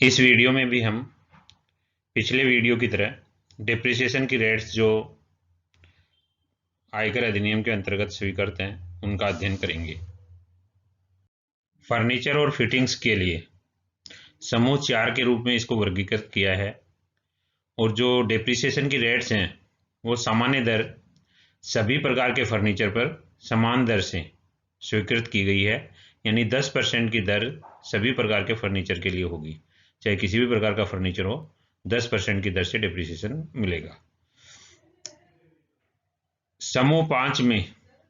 इस वीडियो में भी हम पिछले वीडियो की तरह डिप्रिसिएशन की रेट्स जो आयकर अधिनियम के अंतर्गत स्वीकृत हैं उनका अध्ययन करेंगे। फर्नीचर और फिटिंग्स के लिए समूह 4 के रूप में इसको वर्गीकृत किया है और जो डिप्रिसिएशन की रेट्स हैं वो सामान्य दर सभी प्रकार के फर्नीचर पर समान दर से स्वीकृत की गई है, यानी 10% की दर सभी प्रकार के फर्नीचर के लिए होगी। चाहे किसी भी प्रकार का फर्नीचर हो, 10% की दर से डिप्रिसिएशन मिलेगा। समूह 5 में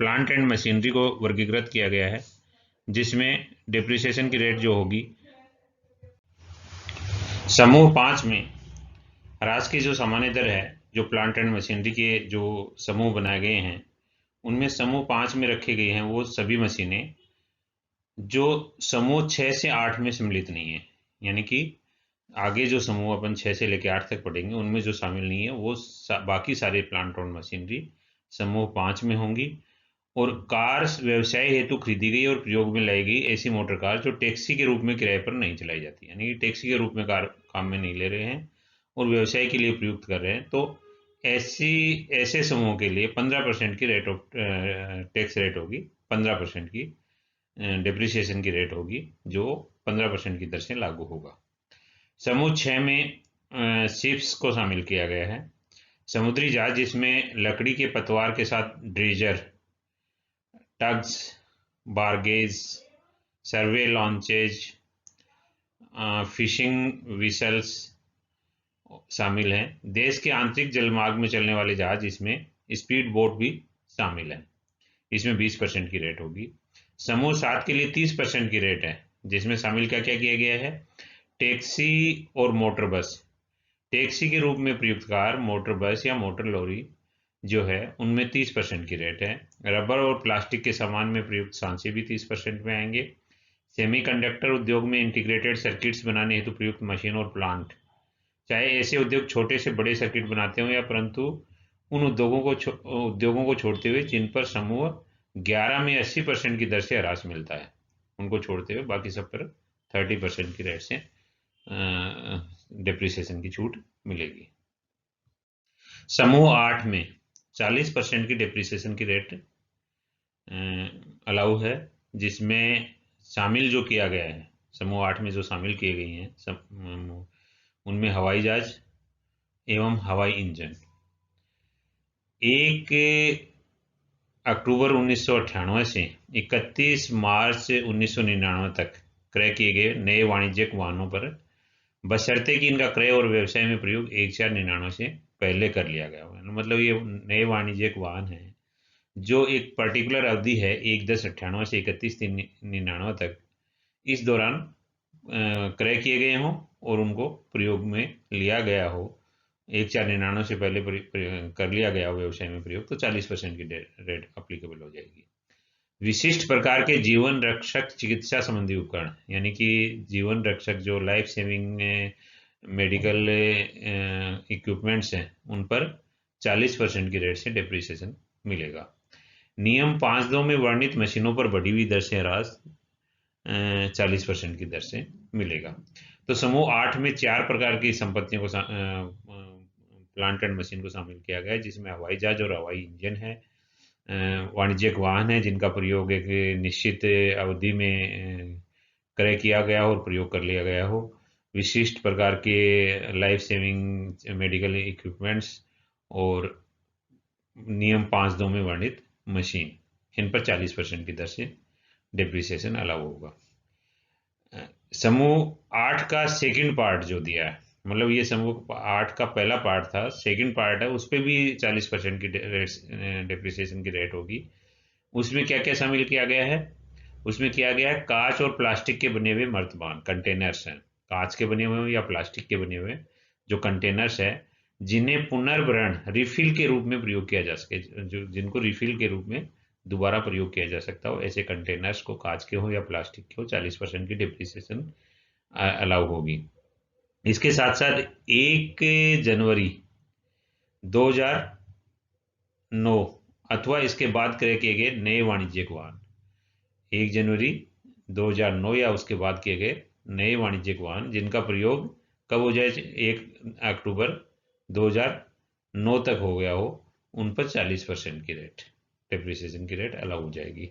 प्लांट एंड मशीनरी को वर्गीकृत किया गया है, जिसमें डिप्रिसिएशन की रेट जो होगी, समूह 5 में ह्रास की जो सामान्य दर है, जो प्लांट एंड मशीनरी के जो समूह बनाए गए हैं उनमें समूह 5 में रखे गए हैं वो सभी मशीनें जो समूह 6 से 8 में सम्मिलित नहीं है, यानी कि आगे जो समूह अपन 6 से लेकर 8 तक पढ़ेंगे उनमें जो शामिल नहीं है वो बाकी सारे प्लांट और मशीनरी समूह 5 में होंगी। और कार व्यवसाय हेतु खरीदी गई और प्रयोग में लाई गई ऐसी मोटर कार जो टैक्सी के रूप में किराए पर नहीं चलाई जाती, यानी कि टैक्सी के रूप में कार काम में नहीं ले रहे हैं और व्यवसाय के लिए प्रयुक्त कर रहे हैं, तो ऐसे समूह के लिए 15% की रेट ऑफ टैक्स रेट होगी, 15% की डिप्रिसिएशन की रेट होगी जो 15% की दर से लागू होगा। समूह 6 में शिप्स को शामिल किया गया है। समुद्री जहाज जिसमें लकड़ी के पतवार के साथ ड्रेजर, टग्स, बारगेज, सर्वे लॉन्चेज, फिशिंग विसल्स शामिल हैं। देश के आंतरिक जलमार्ग में चलने वाले जहाज जिसमें स्पीड बोट भी शामिल है, इसमें 20% की रेट होगी। समूह 7 के लिए 30% की रेट है, जिसमें शामिल क्या क्या किया गया है, टैक्सी और मोटर बस। टैक्सी के रूप में प्रयुक्त कार, मोटर बस या मोटर लॉरी जो है उनमें 30% की रेट है। रबर और प्लास्टिक के सामान में प्रयुक्त सांचे भी 30% में आएंगे। सेमीकंडक्टर उद्योग में इंटीग्रेटेड सर्किट्स बनाने हेतु प्रयुक्त मशीन और प्लांट, चाहे ऐसे उद्योग छोटे से बड़े सर्किट बनाते हो या परंतु उन उद्योगों को छोड़ते हुए जिन पर समूह 11 में 80% की दर से ह्रास मिलता है, उनको छोड़ते हुए बाकी सब पर 30% की रेट से डिप्रिसिएशन की छूट मिलेगी। समूह 8 में 40% की डिप्रिसिएशन की रेट अलाउ है, जिसमें शामिल जो किया गया है, समूह 8 में जो शामिल किए गए हैं उनमें हवाई जहाज एवं हवाई इंजन। 1 अक्टूबर 1998 से 31 मार्च 1999 तक क्रय किए गए नए वाणिज्यिक वाहनों पर, बशर्ते कि इनका क्रय और व्यवसाय में प्रयोग 1499 से पहले कर लिया गया हो। मतलब ये नए वाणिज्यिक वाहन हैं जो एक पर्टिकुलर अवधि है 1/10/98 से 31/3/99 तक, इस दौरान क्रय किए गए हों और उनको प्रयोग में लिया गया हो, 1499 से पहले कर लिया गया हो व्यवसाय में प्रयोग, तो 40% की रेट अप्लीकेबल हो जाएगी। विशिष्ट प्रकार के जीवन रक्षक चिकित्सा संबंधी उपकरण, यानी कि जीवन रक्षक जो लाइफ सेविंग मेडिकल इक्विपमेंट्स हैं उन पर 40% की रेट से डिप्रिसिएशन मिलेगा। नियम 5(2) में वर्णित मशीनों पर बढ़ी हुई दर से ह्रास 40% की दर से मिलेगा। तो समूह 8 में 4 प्रकार की संपत्तियों को प्लांट एंड मशीन को शामिल किया गया है, जिसमें हवाई जहाज और हवाई इंजन है, वाणिज्यिक वाहन है जिनका प्रयोग एक निश्चित अवधि में क्रय किया गया हो और प्रयोग कर लिया गया हो, विशिष्ट प्रकार के लाइफ सेविंग मेडिकल इक्विपमेंट्स और नियम 5(2) में वर्णित मशीन, इन पर 40% की दर से डिप्रिसिएशन अलाउ होगा। समूह 8 का सेकंड पार्ट जो दिया है, मतलब ये समूह 8 का पहला पार्ट था, सेकंड पार्ट है, उस पर भी 40% की डिप्रिसिएशन की रेट होगी। उसमें क्या क्या शामिल किया गया है, उसमें किया गया है कांच और प्लास्टिक के बने हुए मर्तबान कंटेनर्स हैं, कांच के बने हुए या प्लास्टिक के बने हुए जो कंटेनर्स है जिन्हें पुनर्भरण रिफिल के रूप में प्रयोग किया जा सके, जो जिनको रिफिल के रूप में दोबारा प्रयोग किया जा सकता हो, ऐसे कंटेनर्स को कांच के हो या प्लास्टिक के हो 40% की डिप्रिसिएशन अलाउ होगी। इसके साथ साथ 1 जनवरी 2009 अथवा इसके बाद क्रय किए गए नए वाणिज्यिक वाहन, 1 जनवरी 2009 या उसके बाद किए गए नए वाणिज्यिक वाहन जिनका प्रयोग कब हो जाए, 1 अक्टूबर 2009 तक हो गया हो, उन पर 40% की रेट, डेप्रिसिएशन की रेट अलाउ हो जाएगी।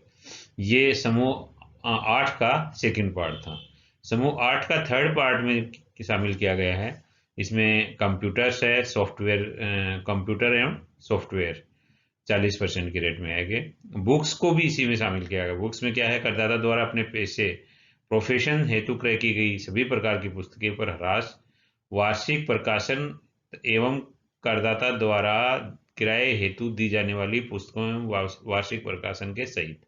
ये समूह 8 का सेकंड पार्ट था। समूह 8 का थर्ड पार्ट में शामिल किया गया है। इसमें कंप्यूटर्स है, सॉफ्टवेयर, कंप्यूटर एवं सॉफ्टवेयर 40% की रेट में आएंगे। बुक्स को भी इसी में शामिल किया गया। बुक्स में क्या है, करदाता द्वारा अपने पैसे प्रोफेशन हेतु क्रय की गई सभी प्रकार की पुस्तकें पर ह्रास, वार्षिक प्रकाशन एवं करदाता द्वारा किराए हेतु दी जाने वाली पुस्तकों एवं वार्षिक प्रकाशन के सहित,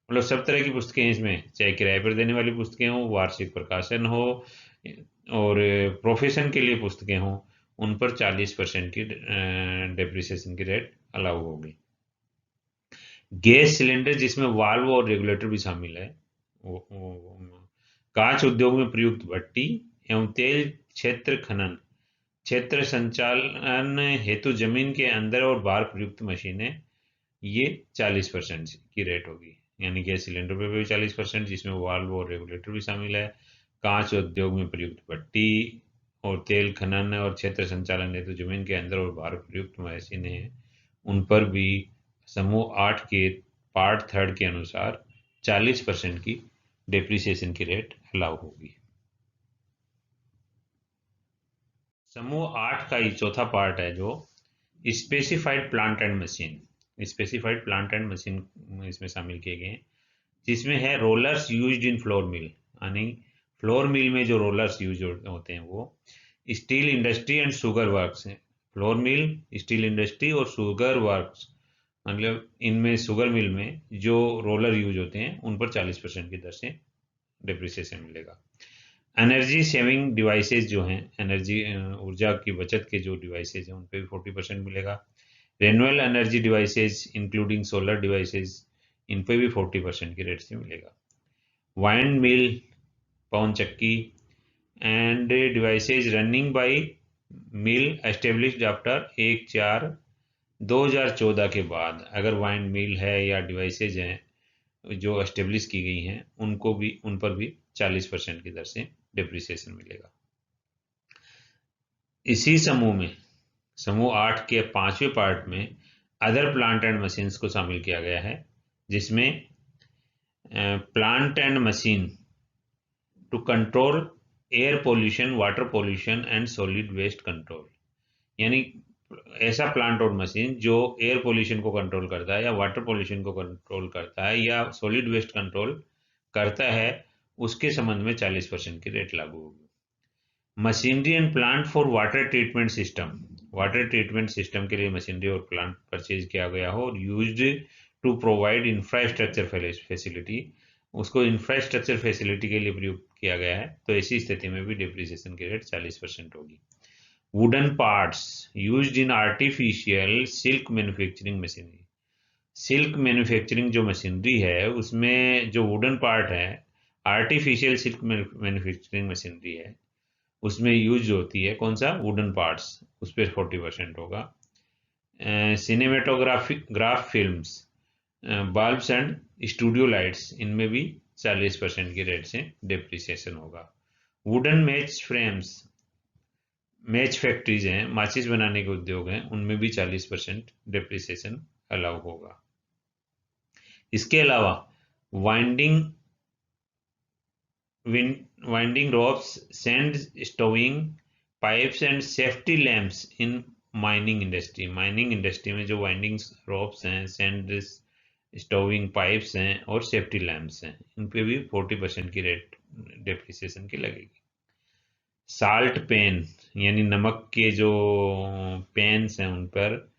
मतलब सब तरह की पुस्तकें इसमें, चाहे किराए पर देने वाली पुस्तकें हो, वार्षिक प्रकाशन हो और प्रोफेशन के लिए पुस्तकें हो, उन पर 40% की डेप्रिसिएशन की रेट अलाउ होगी। गैस सिलेंडर जिसमें वाल्व और रेगुलेटर भी शामिल है, कांच उद्योग में प्रयुक्त भट्टी एवं तेल क्षेत्र खनन क्षेत्र संचालन हेतु जमीन के अंदर और बाहर प्रयुक्त मशीनें, ये 40% की रेट होगी। यानी गैस सिलेंडर पे भी 40%, जिसमें वाल्व और रेगुलेटर भी शामिल है। कांच उद्योग में प्रयुक्त भट्टी और तेल खनन और क्षेत्र संचालन हेतु जमीन के अंदर और बाहर प्रयुक्त मशीनें हैं, उन पर भी समूह 8 के पार्ट थर्ड के अनुसार 40% की डेप्रिसिएशन की रेट अलाउ होगी। समूह 8 का ही चौथा पार्ट है जो specified plant and machine. Specified plant and machine इसमें शामिल किए गए हैं, जिसमें है rollers used in flour mill, यानी फ्लोर मिल में जो रोलर्स यूज होते हैं वो, steel industry and sugar works हैं। फ्लोर मिल, स्टील इंडस्ट्री और शुगर वर्क्स, मतलब इनमें शुगर मिल में जो रोलर यूज होते हैं उन पर 40% की दर से डिप्रिसिएशन मिलेगा। एनर्जी सेविंग डिवाइसेस जो हैं, एनर्जी ऊर्जा की बचत के जो डिवाइसेस हैं उन पर भी 40% मिलेगा। Renewable energy devices including solar devices, इन पे भी 40% की रेट से मिलेगा। वाइंड मिल, पवन चक्की end devices running by mill established after 1/4/2014 के बाद, अगर वाइंड मिल है या डिवाइसेज हैं जो एस्टेब्लिश की गई हैं, उनको भी, उन पर भी 40% की दर से डिप्रिसिएशन मिलेगा। इसी समूह में, समूह 8 के 5वें पार्ट में अदर प्लांट एंड मशीन्स को शामिल किया गया है, जिसमें plant and machine to control air pollution, water pollution and solid waste control, यानी ऐसा प्लांट और मशीन जो एयर पोल्यूशन को कंट्रोल करता है या वाटर पोल्यूशन को कंट्रोल करता है या सॉलिड वेस्ट कंट्रोल करता है, उसके संबंध में 40% की रेट लागू होगी। Machinery and plant for water treatment system, water treatment system के लिए मशीनरी और प्लांट परचेज किया गया हो और used to provide infrastructure facility, उसको इंफ्रास्ट्रक्चर फैसिलिटी के लिए प्रयुक्त किया गया है, तो ऐसी स्थिति में भी डिप्रिसिएशन की रेट 40% होगी। Wooden parts used in artificial silk manufacturing machinery, silk manufacturing जो मशीनरी है उसमें जो वुडन पार्ट है, आर्टिफिशियल सिल्क मैन्युफैक्चरिंग मशीनरी है, उसमें यूज होती है कौन सा, वुडन पार्ट्स, उस पर 40% होगा। Cinematograph films, bulbs and studio lights, इनमें भी 40% की रेट से डिप्रिसिएशन होगा। Wooden match frames, match factories हैं, माचिस बनाने के उद्योग हैं, उनमें भी 40% डिप्रिसिएशन अलाउ होगा। इसके अलावा winding ropes, sand stowing pipes and safety lamps in mining industry, mining industry में जो वाइंडिंग रोप्स हैं, सैंड स्टोविंग पाइप्स हैं और सेफ्टी लैंप्स हैं, इन पे भी 40% की रेट डिप्रिसिएशन की लगेगी। साल्ट पेन, यानी नमक के जो पेन्स हैं उन पर,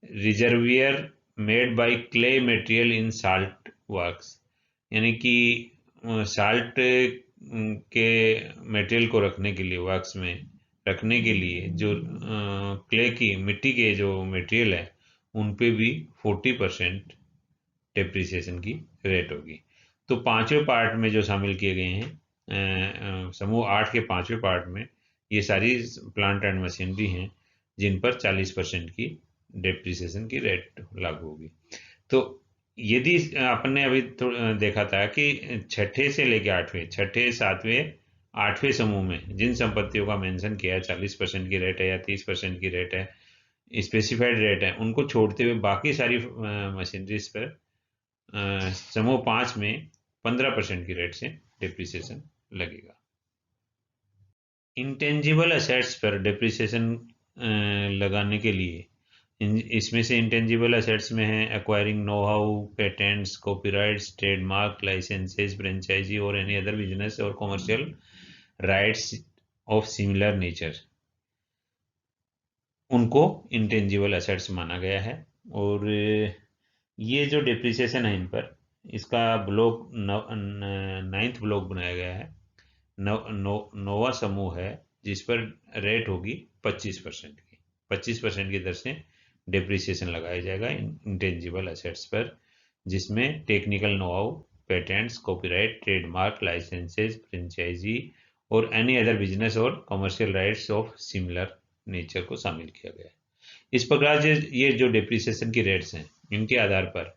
reservoir made by clay material in salt works, यानी कि साल्ट के मटेरियल को रखने के लिए, वर्क्स में रखने के लिए जो क्ले की मिट्टी के जो मटेरियल है, उन पे भी 40% डिप्रिसिएशन की रेट होगी। तो 5वें पार्ट में जो शामिल किए गए हैं, समूह 8 के 5वें पार्ट में ये सारी प्लांट एंड मशीनरी हैं जिन पर 40% की डिप्रिसिएशन की रेट लागू होगी। तो यदि आपने अभी देखा था कि छठे से लेकर 8वें, छठे 7वें 8वें समूह में जिन संपत्तियों का मेंशन किया है 40% की रेट है या 30% की रेट है, स्पेसिफाइड रेट है, उनको छोड़ते हुए बाकी सारी मशीनरीज पर समूह 5 में 15% की रेट से डिप्रिसिएशन लगेगा। इंटेंजिबल असेट्स पर डिप्रिसिएशन लगाने के लिए इसमें से इंटेंजिबल असेट्स में है acquiring know how, patents, copyrights, trademark, licenses, franchisee और एनी अदर बिजनेस और commercial rights of similar nature, उनको इंटेंजिबल एसेट्स माना गया है। और ये जो डिप्रिसिएशन है इन पर, इसका ब्लॉक 9th ब्लॉक बनाया गया है। नोवा समूह है जिस पर रेट होगी 25% की, 25% की दर से डिप्रिसिएशन लगाया जाएगा इंटेंजिबल एसेट्स पर, जिसमें technical know how, patents, copyright, trademark, licenses, franchisee और एनी अदर बिजनेस और commercial rights of similar nature को शामिल किया गया है। इस प्रकार ये जो डिप्रिसिएशन की रेट्स हैं, इनके आधार पर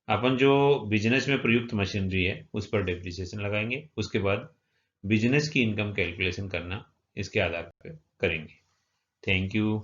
अपन जो बिजनेस में प्रयुक्त मशीनरी है उस पर डिप्रिसिएशन लगाएंगे, उसके बाद बिजनेस की इनकम कैलकुलेशन करना इसके आधार पर करेंगे। Thank you.